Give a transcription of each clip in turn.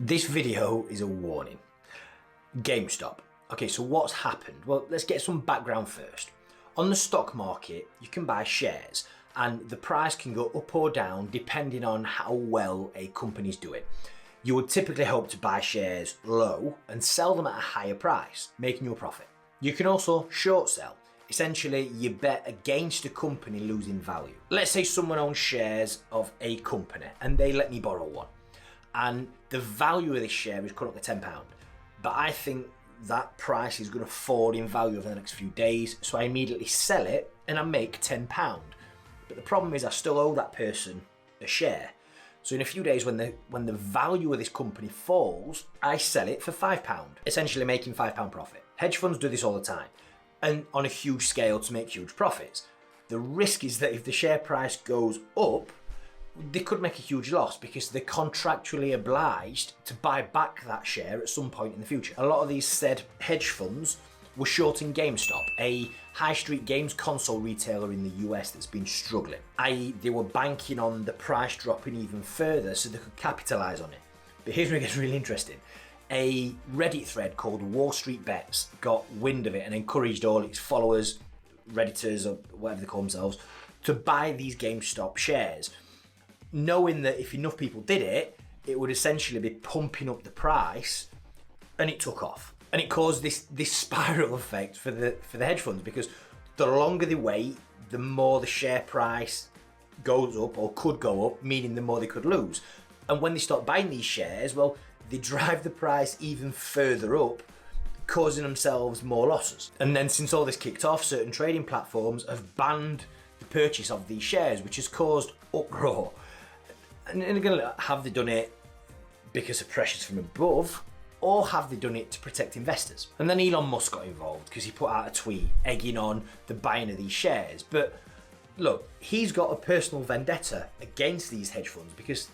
This video is a warning. Gamestop. Okay, so what's happened? Well, let's get some background first. On the stock market, you can buy shares and the price can go up or down depending on how well a company's doing. You would typically hope to buy shares low and sell them at a higher price, making you a profit. You can also short sell. Essentially, you bet against a company losing value. Let's say someone owns shares of a company and they let me borrow one. And the value of this share is currently £10. But I think that price is going to fall in value over the next few days, so I immediately sell it and I make £10. But the problem is I still owe that person a share. So in a few days when the value of this company falls, I sell it for £5, essentially making £5 profit. Hedge funds do this all the time and on a huge scale to make huge profits. The risk is that if the share price goes up, they could make a huge loss because they're contractually obliged to buy back that share at some point in the future. A lot of these said hedge funds were shorting Gamestop, a high street games console retailer in the US that's been struggling. i.e. they were banking on the price dropping even further so they could capitalize on it. But here's where it gets really interesting. A Reddit thread called Wall Street Bets got wind of it and encouraged all its followers, Redditors or whatever they call themselves, to buy these GameStop shares, knowing that if enough people did it, it would essentially be pumping up the price, and it took off. And it caused this spiral effect for the hedge funds, because the longer they wait, the more the share price goes up or could go up, meaning the more they could lose. And when they start buying these shares, well, they drive the price even further up, causing themselves more losses. And then since all this kicked off, certain trading platforms have banned the purchase of these shares, which has caused uproar. And again, have they done it because of pressures from above, or have they done it to protect investors? And then Elon Musk got involved because he put out a tweet egging on the buying of these shares. But look, he's got a personal vendetta against these hedge funds because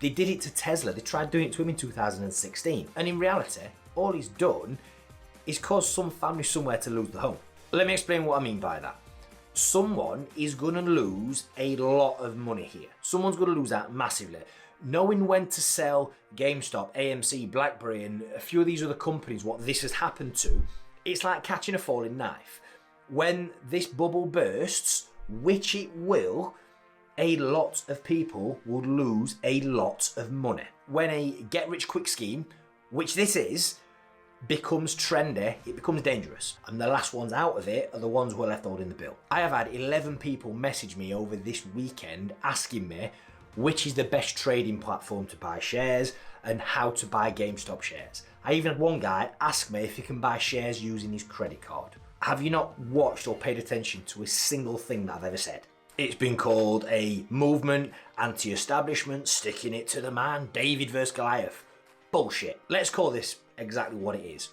they did it to Tesla. They tried doing it to him in 2016. And in reality, all he's done is cause some family somewhere to lose the home. Let me explain what I mean by that. Someone is going to lose a lot of money here. Someone's going to lose out massively. Knowing when to sell GameStop, AMC, BlackBerry, and a few of these other companies, what this has happened to, it's like catching a falling knife. When this bubble bursts, which it will, a lot of people will lose a lot of money. When a get-rich-quick scheme, which this is, becomes trendy, it becomes dangerous. And the last ones out of it are the ones who are left holding the bill. I have had 11 people message me over this weekend asking me which is the best trading platform to buy shares and how to buy GameStop shares. I even had one guy ask me if he can buy shares using his credit card. Have you not watched or paid attention to a single thing that I've ever said? It's been called a movement, anti-establishment, sticking it to the man, David versus Goliath. Bullshit. Let's call this exactly what it is.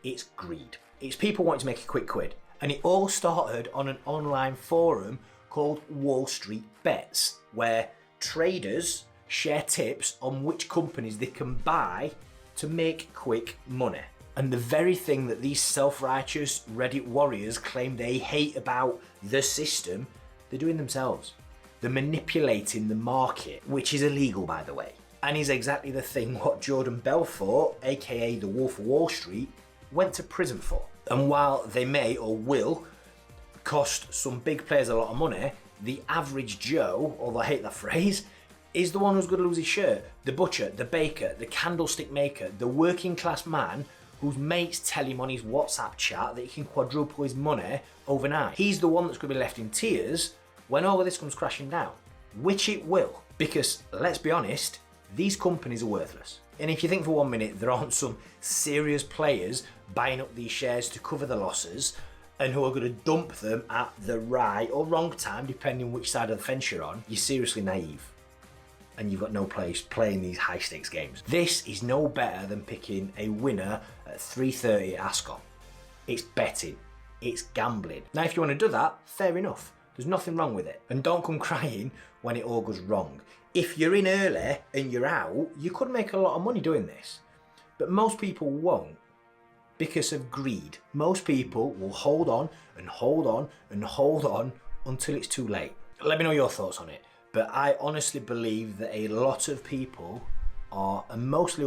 It's greed. It's people wanting to make a quick quid. And it all started on an online forum called Wall Street Bets, where traders share tips on which companies they can buy to make quick money. And the very thing that these self-righteous Reddit warriors claim they hate about the system, they're doing themselves. They're manipulating the market, which is illegal, by the way, and is exactly the thing what Jordan Belfort, aka the Wolf of Wall Street, went to prison for. And while they may or will cost some big players a lot of money, the average Joe, although I hate that phrase, is the one who's going to lose his shirt. The butcher, the baker, the candlestick maker, the working class man whose mates tell him on his WhatsApp chat that he can quadruple his money overnight. He's the one that's going to be left in tears when all of this comes crashing down, which it will. Because, let's be honest, these companies are worthless. And if you think for 1 minute there aren't some serious players buying up these shares to cover the losses and who are going to dump them at the right or wrong time, depending which side of the fence you're on, you're seriously naive. And you've got no place playing these high stakes games. This is no better than picking a winner at 3:30 at Ascot. It's betting. It's gambling. Now, if you want to do that, fair enough. There's nothing wrong with it. And don't come crying when it all goes wrong. If you're in early and you're out, you could make a lot of money doing this. But most people won't because of greed. Most people will hold on and hold on and hold on until it's too late. Let me know your thoughts on it. But I honestly believe that a lot of people are mostly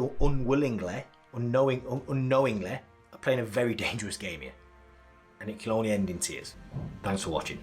unknowingly are playing a very dangerous game here, and it can only end in tears. Thanks for watching.